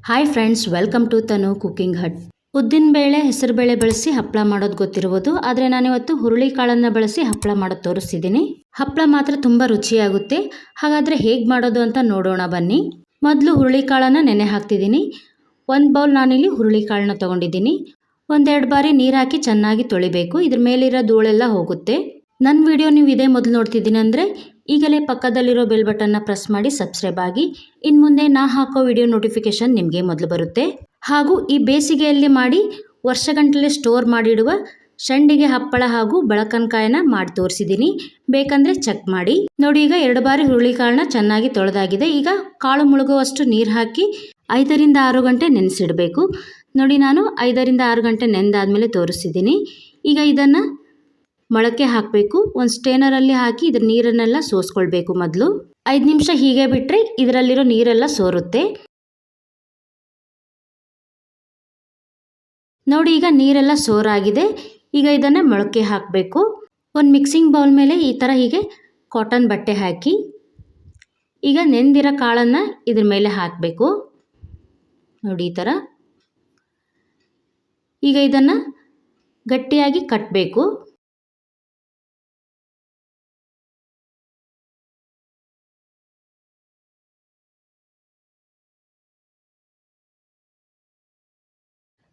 Hi friends, welcome to Tanu cooking hut. ಉದ್ದಿನ ಬೇಳೆ, ಹೆಸರು ಬೇಳೆ ಬಳಸಿ ಹಪ್ಪಳ ಮಾಡೋದು ಗೊತ್ತಿರ್ಬೋದು, ಆದರೆ ನಾನಿವತ್ತು ಹುರುಳಿಕಾಳನ್ನು ಬಳಸಿ ಹಪ್ಪಳ ಮಾಡೋದು ತೋರಿಸ್ತಿದ್ದೀನಿ. ಹಪ್ಪಳ ಮಾತ್ರ ತುಂಬ ರುಚಿಯಾಗುತ್ತೆ. ಹಾಗಾದರೆ ಹೇಗೆ ಮಾಡೋದು ಅಂತ ನೋಡೋಣ ಬನ್ನಿ. ಮೊದಲು ಹುರುಳಿಕಾಳನ್ನು ನೆನೆ ಹಾಕ್ತಿದ್ದೀನಿ. 1 ಬೌಲ್ ನಾನಿಲ್ಲಿ ಹುರುಳಿಕಾಳನ್ನ ತೊಗೊಂಡಿದ್ದೀನಿ. ಒಂದೆರಡು ಬಾರಿ ನೀರು ಹಾಕಿ ಚೆನ್ನಾಗಿ ತೊಳಿಬೇಕು. ಇದ್ರ ಮೇಲಿರೋ ಧೂಳೆಲ್ಲ ಹೋಗುತ್ತೆ. ನನ್ನ ವಿಡಿಯೋ ನೀವು ಇದೇ ಮೊದಲು ನೋಡ್ತಿದ್ದೀನಿ ಅಂದರೆ ಈಗಲೇ ಪಕ್ಕದಲ್ಲಿರೋ ಬೆಲ್ ಬಟನ್ನ ಪ್ರೆಸ್ ಮಾಡಿ ಸಬ್ಸ್ಕ್ರೈಬ್ ಆಗಿ. ಇನ್ನು ಮುಂದೆ ನಾ ಹಾಕೋ ವಿಡಿಯೋ ನೋಟಿಫಿಕೇಶನ್ ನಿಮಗೆ ಮೊದಲು ಬರುತ್ತೆ. ಹಾಗೂ ಈ ಬೇಸಿಗೆಯಲ್ಲಿ ಮಾಡಿ ವರ್ಷಗಟ್ಟಲೆ ಸ್ಟೋರ್ ಮಾಡಿಡುವ ಸಂಡಿಗೆ ಹಪ್ಪಳ ಹಾಗೂ ಬಳಕನಕಾಯನ್ನ ಮಾಡಿ ತೋರಿಸಿದ್ದೀನಿ. ಬೇಕಂದರೆ ಚೆಕ್ ಮಾಡಿ. ನೋಡಿ, ಈಗ 2 ಬಾರಿ ಹುರುಳಿಕಾಳನ್ನ ಚೆನ್ನಾಗಿ ತೊಳೆದಾಗಿದೆ. ಈಗ ಕಾಳು ಮುಳುಗುವಷ್ಟು ನೀರು ಹಾಕಿ 5 ರಿಂದ 6 ಗಂಟೆ ನೆನೆಸಿಡಬೇಕು. ನೋಡಿ, ನಾನು 5 ರಿಂದ 6 ಗಂಟೆ ನೆನೆದಾದ್ಮೇಲೆ ತೋರಿಸಿದ್ದೀನಿ. ಈಗ ಇದನ್ನು ಮೊಳಕೆ ಹಾಕಬೇಕು. ಒಂದು ಸ್ಟೇನರಲ್ಲಿ ಹಾಕಿ ಇದ್ರ ನೀರನ್ನೆಲ್ಲ ಸೋಸ್ಕೊಳ್ಬೇಕು. ಮೊದಲು 5 ನಿಮಿಷ ಹೀಗೆ ಬಿಟ್ಟರೆ ಇದರಲ್ಲಿರೋ ನೀರೆಲ್ಲ ಸೋರುತ್ತೆ. ನೋಡಿ, ಈಗ ನೀರೆಲ್ಲ ಸೋರಾಗಿದೆ. ಈಗ ಇದನ್ನು ಮೊಳಕೆ ಹಾಕಬೇಕು. ಒಂದು ಮಿಕ್ಸಿಂಗ್ ಬೌಲ್ ಮೇಲೆ ಈ ಥರ ಹೀಗೆ ಕಾಟನ್ ಬಟ್ಟೆ ಹಾಕಿ ಈಗ ನೆಂದಿರೋ ಕಾಳನ್ನು ಇದ್ರ ಮೇಲೆ ಹಾಕಬೇಕು. ನೋಡಿ, ಈ ಥರ. ಈಗ ಇದನ್ನು ಗಟ್ಟಿಯಾಗಿ ಕಟ್ಟಬೇಕು.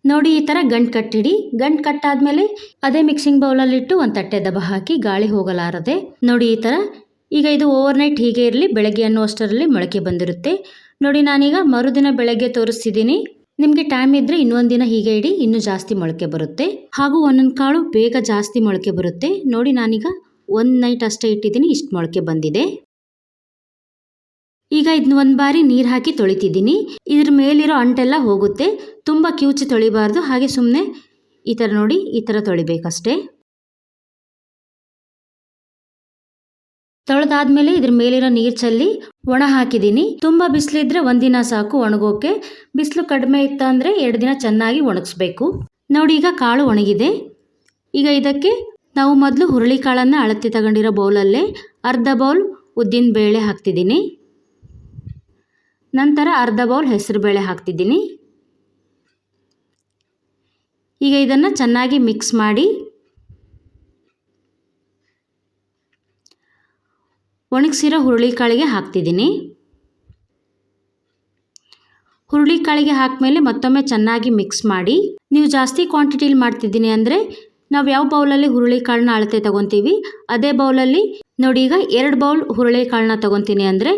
ನೋಡಿ, ಈ ಥರ ಗಂಟು ಕಟ್ಟಿಡಿ. ಗಂಟು ಕಟ್ಟಾದ್ಮೇಲೆ ಅದೇ ಮಿಕ್ಸಿಂಗ್ ಬೌಲಲ್ಲಿಟ್ಟು ಒಂದು ತಟ್ಟೆ ದಬ ಹಾಕಿ ಗಾಳಿ ಹೋಗಲಾರದೆ. ನೋಡಿ, ಈ ಥರ. ಈಗ ಇದು ಓವರ್ನೈಟ್ ಹೀಗೆ ಇರಲಿ. ಬೆಳಗ್ಗೆ ಅನ್ನುವಷ್ಟರಲ್ಲಿ ಮೊಳಕೆ ಬಂದಿರುತ್ತೆ. ನೋಡಿ, ನಾನೀಗ ಮರುದಿನ ಬೆಳಗ್ಗೆ ತೋರಿಸ್ತಿದ್ದೀನಿ. ನಿಮಗೆ ಟೈಮ್ ಇದ್ದರೆ ಇನ್ನೊಂದು ದಿನ ಹೀಗೆ ಇಡಿ, ಇನ್ನೂ ಜಾಸ್ತಿ ಮೊಳಕೆ ಬರುತ್ತೆ. ಹಾಗೂ ಒಂದೊಂದು ಕಾಳು ಬೇಗ ಜಾಸ್ತಿ ಮೊಳಕೆ ಬರುತ್ತೆ. ನೋಡಿ, ನಾನೀಗ 1 ನೈಟ್ ಅಷ್ಟೇ ಇಟ್ಟಿದ್ದೀನಿ, ಇಷ್ಟು ಮೊಳಕೆ ಬಂದಿದೆ. ಈಗ ಇದನ್ನ 1 ಬಾರಿ ನೀರು ಹಾಕಿ ತೊಳಿತಿದ್ದೀನಿ. ಇದ್ರ ಮೇಲಿರೋ ಅಂಟೆಲ್ಲ ಹೋಗುತ್ತೆ. ತುಂಬ ಕಿವುಚಿ ತೊಳಿಬಾರ್ದು. ಹಾಗೆ ಸುಮ್ಮನೆ ಈ ಥರ ನೋಡಿ, ಈ ಥರ ತೊಳಿಬೇಕಷ್ಟೇ. ತೊಳೆದಾದ್ಮೇಲೆ ಇದ್ರ ಮೇಲಿರೋ ನೀರು ಚೆಲ್ಲಿ ಒಣ ಹಾಕಿದ್ದೀನಿ. ತುಂಬ ಬಿಸಿಲಿದ್ರೆ 1 ದಿನ ಸಾಕು ಒಣಗೋಕೆ. ಬಿಸಿಲು ಕಡಿಮೆ ಇತ್ತು ಅಂದರೆ 2 ದಿನ ಚೆನ್ನಾಗಿ ಒಣಗಿಸ್ಬೇಕು. ನೋಡಿ, ಈಗ ಕಾಳು ಒಣಗಿದೆ. ಈಗ ಇದಕ್ಕೆ ನಾವು ಮೊದಲು ಹುರುಳಿಕಾಳನ್ನು ಅಳತೆ ತಗೊಂಡಿರೋ ಬೌಲಲ್ಲೇ ಅರ್ಧ ಬೌಲ್ ಉದ್ದಿನ ಬೇಳೆ ಹಾಕ್ತಿದ್ದೀನಿ. ನಂತರ ಅರ್ಧ ಬೌಲ್ ಹೆಸರು ಬೇಳೆ ಹಾಕ್ತಿದ್ದೀನಿ. ಈಗ ಇದನ್ನು ಚೆನ್ನಾಗಿ ಮಿಕ್ಸ್ ಮಾಡಿ ಒಣಗಿಸಿರೋ ಹುರುಳಿಕಾಳಿಗೆ ಹಾಕ್ತಿದ್ದೀನಿ. ಹುರುಳಿಕಾಳಿಗೆ ಹಾಕಿದ್ಮೇಲೆ ಮತ್ತೊಮ್ಮೆ ಚೆನ್ನಾಗಿ ಮಿಕ್ಸ್ ಮಾಡಿ. ನೀವು ಜಾಸ್ತಿ ಕ್ವಾಂಟಿಟಿಲಿ ಮಾಡ್ತಿದ್ದೀನಿ ಅಂದರೆ ನಾವು ಯಾವ ಬೌಲಲ್ಲಿ ಹುರುಳಿಕಾಳನ್ನ ಅಳತೆ ತಗೊತೀವಿ ಅದೇ ಬೌಲಲ್ಲಿ ನೋಡಿ, ಈಗ 2 ಬೌಲ್ ಹುರುಳಿಕಾಳನ್ನ ತಗೊತೀನಿ ಅಂದರೆ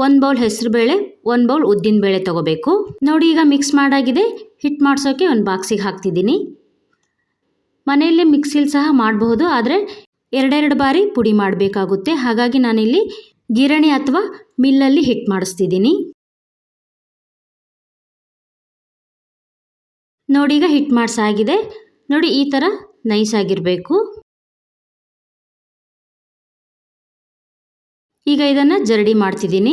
1 ಬೌಲ್ ಹೆಸರು ಬೇಳೆ, 1 ಬೌಲ್ ಉದ್ದಿನ ಬೇಳೆ ತಗೋಬೇಕು. ನೋಡಿ, ಈಗ ಮಿಕ್ಸ್ ಮಾಡಾಗಿದೆ. ಹಿಟ್ಟು ಮಾಡಿಸೋಕೆ ಒಂದು ಬಾಕ್ಸಿಗೆ ಹಾಕ್ತಿದ್ದೀನಿ. ಮನೆಯಲ್ಲೇ ಮಿಕ್ಸಿಲಿ ಸಹ ಮಾಡಬಹುದು, ಆದರೆ 2 ಬಾರಿ ಪುಡಿ ಮಾಡಬೇಕಾಗುತ್ತೆ. ಹಾಗಾಗಿ ನಾನಿಲ್ಲಿ ಗಿರಣಿ ಅಥವಾ ಮಿಲ್ಲಲ್ಲಿ ಹಿಟ್ಟು ಮಾಡಿಸ್ತಿದ್ದೀನಿ. ನೋಡಿ, ಈಗ ಹಿಟ್ಟು ಮಾಡಿಸಾಗಿದೆ. ನೋಡಿ, ಈ ಥರ ನೈಸ್ ಆಗಿರಬೇಕು. ಈಗ ಇದನ್ನು ಜರಡಿ ಮಾಡ್ತಿದ್ದೀನಿ.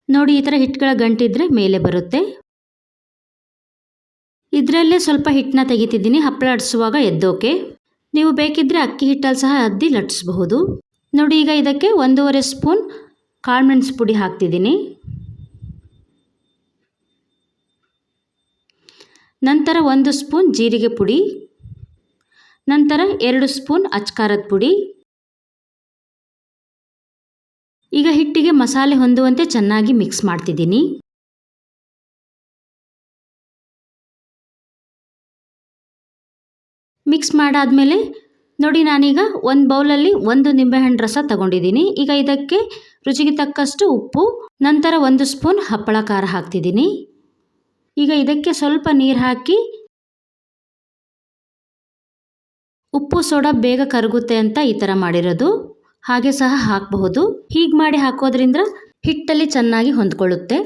ನೋಡಿ, ಈ ಥರ ಹಿಟ್ಟುಗಳ ಗಂಟಿದ್ರೆ ಮೇಲೆ ಬರುತ್ತೆ. ಇದರಲ್ಲೇ ಸ್ವಲ್ಪ ಹಿಟ್ಟನ್ನ ತೆಗಿತಿದ್ದೀನಿ ಹಪ್ಪಳ ಲಟ್ಸುವಾಗ ಎದ್ದೋಕೆ. ನೀವು ಬೇಕಿದ್ದರೆ ಅಕ್ಕಿ ಹಿಟ್ಟಲ್ಲಿ ಸಹ ಅದ್ದಿ ಲಟ್ಸಬಹುದು. ನೋಡಿ, ಈಗ ಇದಕ್ಕೆ 1.5 ಸ್ಪೂನ್ ಕಾಳುಮೆಣಸು ಪುಡಿ ಹಾಕ್ತಿದ್ದೀನಿ. ನಂತರ 1 ಸ್ಪೂನ್ ಜೀರಿಗೆ ಪುಡಿ. ನಂತರ 2 ಸ್ಪೂನ್ ಅಚ್ಕಾರದ ಪುಡಿ. ಈಗ ಹಿಟ್ಟಿಗೆ ಮಸಾಲೆ ಹೊಂದುವಂತೆ ಚೆನ್ನಾಗಿ ಮಿಕ್ಸ್ ಮಾಡ್ತಿದ್ದೀನಿ. ಮಿಕ್ಸ್ ಮಾಡಾದ್ಮೇಲೆ ನೋಡಿ, ನಾನೀಗ 1 ಬೌಲಲ್ಲಿ 1 ನಿಂಬೆಹಣ್ಣು ರಸ ತಗೊಂಡಿದ್ದೀನಿ. ಈಗ ಇದಕ್ಕೆ ರುಚಿಗೆ ತಕ್ಕಷ್ಟು ಉಪ್ಪು, ನಂತರ 1 ಸ್ಪೂನ್ ಹಪ್ಪಳ ಖಾರ ಹಾಕ್ತಿದ್ದೀನಿ. ಈಗ ಇದಕ್ಕೆ ಸ್ವಲ್ಪ ನೀರು ಹಾಕಿ, ಉಪ್ಪು ಸೋಡಾ ಬೇಗ ಕರಗುತ್ತೆ ಅಂತ ಈ ಥರ ಮಾಡಿರೋದು. ಹಾಗೆ ಸಹ ಹಾಕಬಹುದು. ಹೀಗೆ ಮಾಡಿ ಹಾಕೋದ್ರಿಂದ ಹಿಟ್ಟಲ್ಲಿ ಚೆನ್ನಾಗಿ ಹೊಂದ್ಕೊಳ್ಳುತ್ತೆ.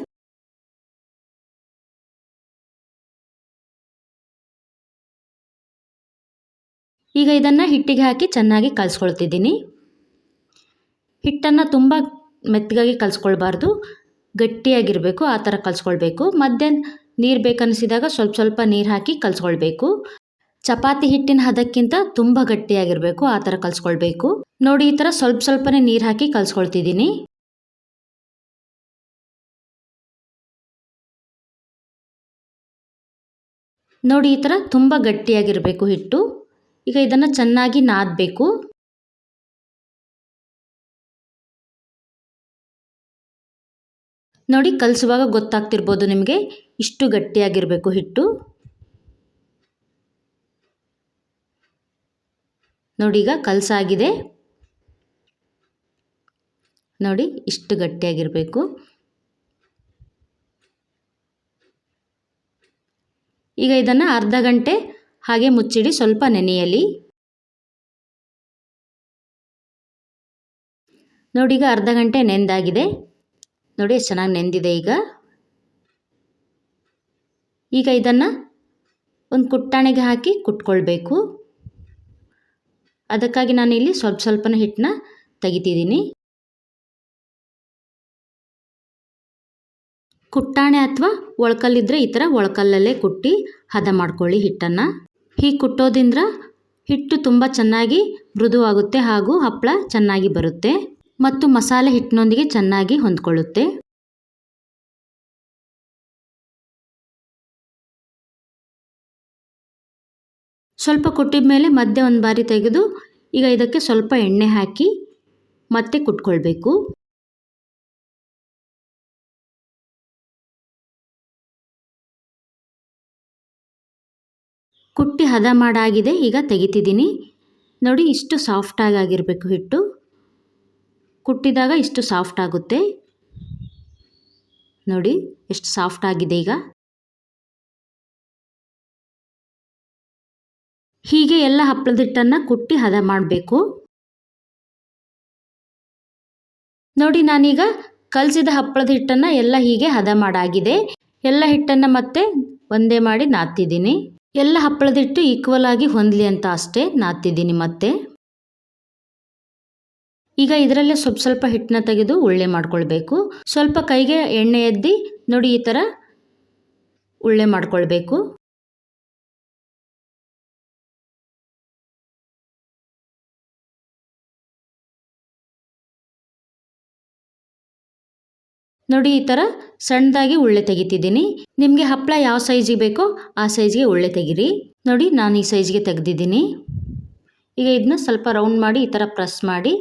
ಈಗ ಇದನ್ನು ಹಿಟ್ಟಿಗೆ ಹಾಕಿ ಚೆನ್ನಾಗಿ ಕಲಿಸ್ಕೊಳ್ತಿದ್ದೀನಿ. ಹಿಟ್ಟನ್ನು ತುಂಬ ಮೆತ್ತಗಾಗಿ ಕಲಿಸ್ಕೊಳ್ಬಾರ್ದು, ಗಟ್ಟಿಯಾಗಿರಬೇಕು. ಆ ಥರ ಕಲಿಸ್ಕೊಳ್ಬೇಕು. ಮಧ್ಯ ನೀರು ಬೇಕನ್ನಿಸಿದಾಗ ಸ್ವಲ್ಪ ಸ್ವಲ್ಪ ನೀರು ಹಾಕಿ ಕಲಿಸ್ಕೊಳ್ಬೇಕು. ಚಪಾತಿ ಹಿಟ್ಟಿನ ಹದಕ್ಕಿಂತ ತುಂಬ ಗಟ್ಟಿಯಾಗಿರಬೇಕು, ಆ ಥರ ಕಲಿಸ್ಕೊಳ್ಬೇಕು. ನೋಡಿ ಈ ಥರ ಸ್ವಲ್ಪ ಸ್ವಲ್ಪನೇ ನೀರು ಹಾಕಿ ಕಲಿಸ್ಕೊಳ್ತಿದ್ದೀನಿ. ನೋಡಿ ಈ ಥರ ತುಂಬ ಗಟ್ಟಿಯಾಗಿರಬೇಕು ಹಿಟ್ಟು. ಈಗ ಇದನ್ನು ಚೆನ್ನಾಗಿ ನಾದಬೇಕು. ನೋಡಿ ಕಲಿಸುವಾಗ ಗೊತ್ತಾಗ್ತಿರ್ಬೋದು ನಿಮಗೆ, ಇಷ್ಟು ಗಟ್ಟಿಯಾಗಿರಬೇಕು ಹಿಟ್ಟು. ನೋಡಿ ಈಗ ಕಲಸಾಗಿದೆ. ನೋಡಿ ಇಷ್ಟು ಗಟ್ಟಿಯಾಗಿರಬೇಕು. ಈಗ ಇದನ್ನು ಅರ್ಧ ಗಂಟೆ ಹಾಗೆ ಮುಚ್ಚಿಡಿ, ಸ್ವಲ್ಪ ನೆನೆಯಲಿ. ನೋಡಿ ಈಗ ಅರ್ಧ ಗಂಟೆ ನೆಂದಾಗಿದೆ. ನೋಡಿ ಎಷ್ಟು ಚೆನ್ನಾಗಿ ನೆಂದಿದೆ. ಈಗ ಇದನ್ನು ಒಂದು ಕುಟ್ಟಾಣಿಗೆ ಹಾಕಿ ಕುಟ್ಕೊಳ್ಬೇಕು. ಅದಕ್ಕಾಗಿ ನಾನು ಇಲ್ಲಿ ಸ್ವಲ್ಪ ಸ್ವಲ್ಪನ ಹಿಟ್ಟನ್ನ ತೆಗಿತಿದ್ದೀನಿ. ಕುಟ್ಟಾಣೆ ಅಥವಾ ಒಳ್ಕಲ್ಲಿದ್ದರೆ ಈ ಥರ ಒಳ್ಕಲ್ಲಲ್ಲೇ ಕುಟ್ಟಿ ಹದ ಮಾಡ್ಕೊಳ್ಳಿ ಹಿಟ್ಟನ್ನು. ಹೀಗೆ ಕುಟ್ಟೋದ್ರಿಂದ ಹಿಟ್ಟು ತುಂಬ ಚೆನ್ನಾಗಿ ಮೃದುವಾಗುತ್ತೆ ಹಾಗೂ ಹಪ್ಪಳ ಚೆನ್ನಾಗಿ ಬರುತ್ತೆ ಮತ್ತು ಮಸಾಲೆ ಹಿಟ್ಟಿನೊಂದಿಗೆ ಚೆನ್ನಾಗಿ ಹೊಂದ್ಕೊಳ್ಳುತ್ತೆ. ಸ್ವಲ್ಪ ಕುಟ್ಟಿದ ಮೇಲೆ ಮಧ್ಯೆ ಒಂದು ಬಾರಿ ತೆಗೆದು ಈಗ ಇದಕ್ಕೆ ಸ್ವಲ್ಪ ಎಣ್ಣೆ ಹಾಕಿ ಮತ್ತೆ ಕುಟ್ಕೊಳ್ಬೇಕು. ಕುಟ್ಟಿ ಹದ ಮಾಡಾಗಿದೆ. ಈಗ ತೆಗಿತಿದ್ದೀನಿ. ನೋಡಿ ಇಷ್ಟು ಸಾಫ್ಟಾಗಿ ಆಗಿರಬೇಕು ಹಿಟ್ಟು. ಕುಟ್ಟಿದಾಗ ಇಷ್ಟು ಸಾಫ್ಟ್ ಆಗುತ್ತೆ. ನೋಡಿ ಎಷ್ಟು ಸಾಫ್ಟ್ ಆಗಿದೆ. ಈಗ ಹೀಗೆ ಎಲ್ಲ ಹಪ್ಪಳದ ಹಿಟ್ಟನ್ನು ಕುಟ್ಟಿ ಹದ ಮಾಡಬೇಕು. ನೋಡಿ ನಾನೀಗ ಕಲಸಿದ ಹಪ್ಪಳದ ಹಿಟ್ಟನ್ನು ಎಲ್ಲ ಹೀಗೆ ಹದ ಮಾಡಾಗಿದೆ. ಎಲ್ಲ ಹಿಟ್ಟನ್ನು ಮತ್ತೆ ಒಂದೇ ಮಾಡಿ ನಾದ್ತಿದ್ದೀನಿ. ಎಲ್ಲ ಹಪ್ಪಳದ ಹಿಟ್ಟು ಈಕ್ವಲ್ ಆಗಿ ಹೊಂದಲಿ ಅಂತ ಅಷ್ಟೇ ನಾದ್ತಿದ್ದೀನಿ ಮತ್ತೆ. ಈಗ ಇದರಲ್ಲೇ ಸ್ವಲ್ಪ ಸ್ವಲ್ಪ ಹಿಟ್ಟನ್ನ ತೆಗೆದು ಉಳ್ಳೆ ಮಾಡ್ಕೊಳ್ಬೇಕು. ಸ್ವಲ್ಪ ಕೈಗೆ ಎಣ್ಣೆ ಎದ್ದಿ ನೋಡಿ ಈ ಥರ ಉಳ್ಳೆ ಮಾಡ್ಕೊಳ್ಬೇಕು. ನೋಡಿ ಈ ಥರ ಸಣ್ಣದಾಗಿ ಉಳ್ಳೆ ತೆಗಿತಿದ್ದೀನಿ. ನಿಮಗೆ ಹಪ್ಪಳ ಯಾವ ಸೈಜಿಗೆ ಬೇಕೋ ಆ ಸೈಜ್ಗೆ ಉಳ್ಳೆ ತೆಗಿರಿ. ನೋಡಿ ನಾನು ಈ ಸೈಜ್ಗೆ ತೆಗೆದಿದ್ದೀನಿ. ಈಗ ಇದನ್ನ ಸ್ವಲ್ಪ ರೌಂಡ್ ಮಾಡಿ ಈ ಥರ ಪ್ರೆಸ್ ಮಾಡಿ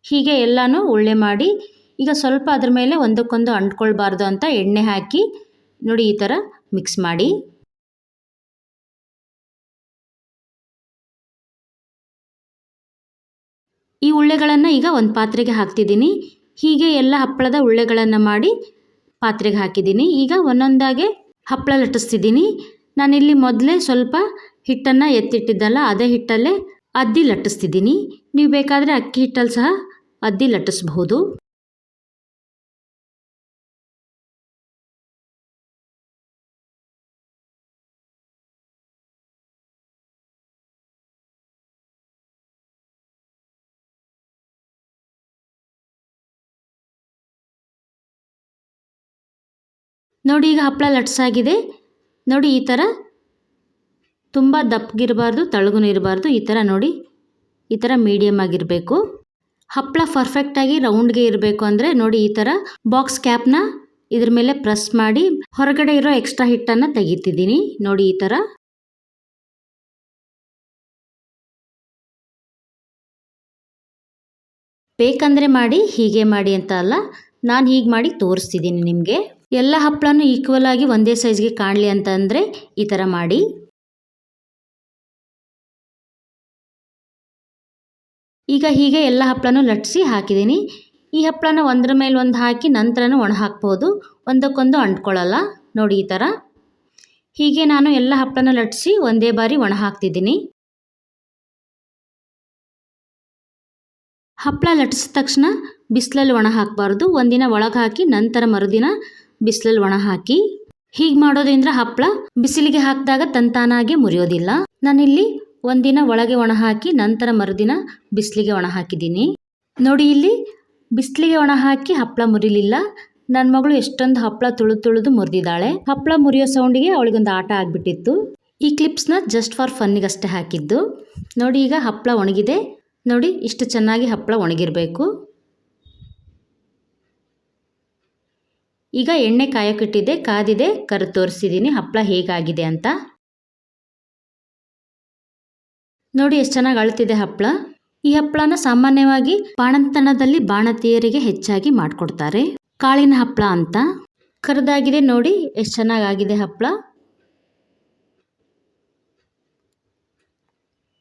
ಹೀಗೆ ಎಲ್ಲನೂ ಉಳ್ಳೆ ಮಾಡಿ ಈಗ ಸ್ವಲ್ಪ ಅದ್ರ ಮೇಲೆ ಒಂದಕ್ಕೊಂದು ಅಂಟ್ಕೊಳ್ಬಾರ್ದು ಅಂತ ಎಣ್ಣೆ ಹಾಕಿ ನೋಡಿ ಈ ಥರ ಮಿಕ್ಸ್ ಮಾಡಿ. ಈ ಉಳ್ಳೆಗಳನ್ನು ಈಗ ಒಂದು ಪಾತ್ರೆಗೆ ಹಾಕ್ತಿದ್ದೀನಿ. ಹೀಗೆ ಎಲ್ಲ ಹಪ್ಪಳದ ಉಳ್ಳೆಗಳನ್ನು ಮಾಡಿ ಪಾತ್ರೆಗೆ ಹಾಕಿದ್ದೀನಿ. ಈಗ ಒಂದೊಂದಾಗೆ ಹಪ್ಪಳ ಲಟ್ಟಿಸ್ತಿದ್ದೀನಿ. ನಾನಿಲ್ಲಿ ಮೊದಲೇ ಸ್ವಲ್ಪ ಹಿಟ್ಟನ್ನು ಎತ್ತಿಟ್ಟಿದ್ದಲ್ಲ ಅದೇ ಹಿಟ್ಟಲ್ಲೇ ಅದ್ದಿ ಲಟ್ಟಿಸ್ತಿದ್ದೀನಿ. ನೀವು ಬೇಕಾದರೆ ಅಕ್ಕಿ ಹಿಟ್ಟಲ್ಲಿ ಸಹ ಅದ್ದಿ ಲಟ್ಟಿಸ್ಬಹುದು. ನೋಡಿ ಈಗ ಹಪ್ಪಳ ಲಟ್ಸಾಗಿದೆ. ನೋಡಿ ಈ ಥರ ತುಂಬ ದಪ್ಪಗಿರಬಾರ್ದು ತಳಗೂ ಇರಬಾರ್ದು. ಈ ಥರ ನೋಡಿ ಈ ಥರ ಮೀಡಿಯಮ್ ಆಗಿರಬೇಕು. ಹಪ್ಪಳ ಪರ್ಫೆಕ್ಟಾಗಿ ರೌಂಡ್ಗೆ ಇರಬೇಕು ಅಂದರೆ ನೋಡಿ ಈ ಥರ ಬಾಕ್ಸ್ ಕ್ಯಾಪ್ನ ಇದ್ರ ಮೇಲೆ ಪ್ರೆಸ್ ಮಾಡಿ ಹೊರಗಡೆ ಇರೋ ಎಕ್ಸ್ಟ್ರಾ ಹಿಟ್ಟನ್ನು ತೆಗಿತಿದ್ದೀನಿ. ನೋಡಿ ಈ ಥರ. ಬೇಕಂದರೆ ಮಾಡಿ, ಹೀಗೆ ಮಾಡಿ ಅಂತ ಅಲ್ಲ, ನಾನು ಹೀಗೆ ಮಾಡಿ ತೋರಿಸ್ತಿದ್ದೀನಿ ನಿಮಗೆ. ಎಲ್ಲ ಹಪ್ಪಳನೂ ಈಕ್ವಲ್ ಆಗಿ ಒಂದೇ ಸೈಜ್ಗೆ ಕಾಣಲಿ ಅಂತಂದರೆ ಈ ಥರ ಮಾಡಿ. ಈಗ ಹೀಗೆ ಎಲ್ಲ ಹಪ್ಪಳನೂ ಲಟ್ಟಿಸಿ ಹಾಕಿದ್ದೀನಿ. ಈ ಹಪ್ಪಳನ ಒಂದರ ಮೇಲೆ ಒಂದು ಹಾಕಿ ನಂತರನೂ ಒಣ ಹಾಕ್ಬೋದು, ಒಂದಕ್ಕೊಂದು ಅಂಟ್ಕೊಳ್ಳಲ್ಲ. ನೋಡಿ ಈ ಥರ. ಹೀಗೆ ನಾನು ಎಲ್ಲ ಹಪ್ಪಳನ ಲಟ್ಟಿಸಿ ಒಂದೇ ಬಾರಿ ಒಣ ಹಾಕ್ತಿದ್ದೀನಿ. ಹಪ್ಪಳ ಲಟ್ಟಿಸಿದ ತಕ್ಷಣ ಬಿಸಿಲಲ್ಲಿ ಒಣ ಹಾಕಬಾರ್ದು. ಒಂದಿನ ಒಳಗೆ ಹಾಕಿ ನಂತರ ಮರುದಿನ ಬಿಸಿಲಲ್ಲಿ ಒಣ ಹಾಕಿ. ಹೀಗೆ ಮಾಡೋದ್ರಿಂದ ಹಪ್ಪಳ ಬಿಸಿಲಿಗೆ ಹಾಕಿದಾಗ ತಂತಾನಾಗೆ ಮುರಿಯೋದಿಲ್ಲ. ನಾನಿಲ್ಲಿ ಒಂದಿನ ಒಳಗೆ ಒಣ ಹಾಕಿ ನಂತರ ಮರುದಿನ ಬಿಸಿಲಿಗೆ ಒಣ ಹಾಕಿದ್ದೀನಿ. ನೋಡಿ ಇಲ್ಲಿ ಬಿಸಿಲಿಗೆ ಒಣ ಹಾಕಿ ಹಪ್ಪಳ ಮುರಿಲಿಲ್ಲ. ನನ್ನ ಮಗಳು ಎಷ್ಟೊಂದು ಹಪ್ಪಳ ತುಳಿದು ಮುರಿದಿದ್ದಾಳೆ. ಹಪ್ಪಳ ಮುರಿಯೋ ಸೌಂಡಿಗೆ ಅವಳಿಗೊಂದು ಆಟ ಆಗಿಬಿಟ್ಟಿತ್ತು. ಈ ಕ್ಲಿಪ್ಸ್ನ ಜಸ್ಟ್ ಫಾರ್ ಫನ್ನಿಗಷ್ಟೇ ಹಾಕಿದ್ದು. ನೋಡಿ ಈಗ ಹಪ್ಪಳ ಒಣಗಿದೆ. ನೋಡಿ ಇಷ್ಟು ಚೆನ್ನಾಗಿ ಹಪ್ಪಳ ಒಣಗಿರಬೇಕು. ಈಗ ಎಣ್ಣೆ ಕಾಯಕ್ಕಿಟ್ಟಿದ್ದೆ, ಕಾದಿದೆ, ಕರೆದು ತೋರಿಸಿದ್ದೀನಿ ಹಪ್ಪಳ ಹೇಗಾಗಿದೆ ಅಂತ. ನೋಡಿ ಎಷ್ಟು ಚೆನ್ನಾಗಿ ಅಳ್ತಿದೆ ಹಪ್ಪಳ. ಈ ಹಪ್ಪಳನ ಸಾಮಾನ್ಯವಾಗಿ ಬಾಣಂತನದಲ್ಲಿ ಬಾಣತಿಯರಿಗೆ ಹೆಚ್ಚಾಗಿ ಮಾಡಿಕೊಡ್ತಾರೆ. ಕಾಳಿನ ಹಪ್ಪಳ ಅಂತ. ಕರೆದಾಗಿದೆ ನೋಡಿ ಎಷ್ಟು ಚೆನ್ನಾಗಾಗಿದೆ ಹಪ್ಪಳ.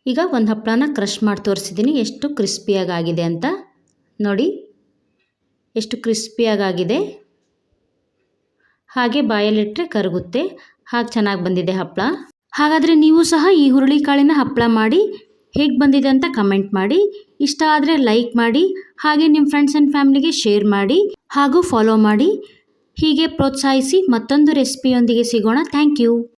ಈಗ ಒಂದು ಹಪ್ಪಳನ ಕ್ರಷ್ ಮಾಡಿ ತೋರಿಸಿದ್ದೀನಿ ಎಷ್ಟು ಕ್ರಿಸ್ಪಿಯಾಗಿದೆ ಅಂತ. ನೋಡಿ ಎಷ್ಟು ಕ್ರಿಸ್ಪಿಯಾಗಿದೆ. ಹಾಗೆ ಬಾಯಲ್ಲಿಟ್ಟರೆ ಕರಗುತ್ತೆ, ಹಾಗೆ ಚೆನ್ನಾಗಿ ಬಂದಿದೆ ಹಪ್ಪಳ. ಹಾಗಾದರೆ ನೀವು ಸಹ ಈ ಹುರುಳಿಕಾಳಿನ ಹಪ್ಪಳ ಮಾಡಿ ಹೇಗೆ ಬಂದಿದೆ ಅಂತ ಕಮೆಂಟ್ ಮಾಡಿ. ಇಷ್ಟ ಆದರೆ ಲೈಕ್ ಮಾಡಿ, ಹಾಗೆ ನಿಮ್ಮ ಫ್ರೆಂಡ್ಸ್ ಆ್ಯಂಡ್ ಫ್ಯಾಮಿಲಿಗೆ ಶೇರ್ ಮಾಡಿ ಹಾಗೂ ಫಾಲೋ ಮಾಡಿ. ಹೀಗೆ ಪ್ರೋತ್ಸಾಹಿಸಿ. ಮತ್ತೊಂದು ರೆಸಿಪಿಯೊಂದಿಗೆ ಸಿಗೋಣ. Thank you.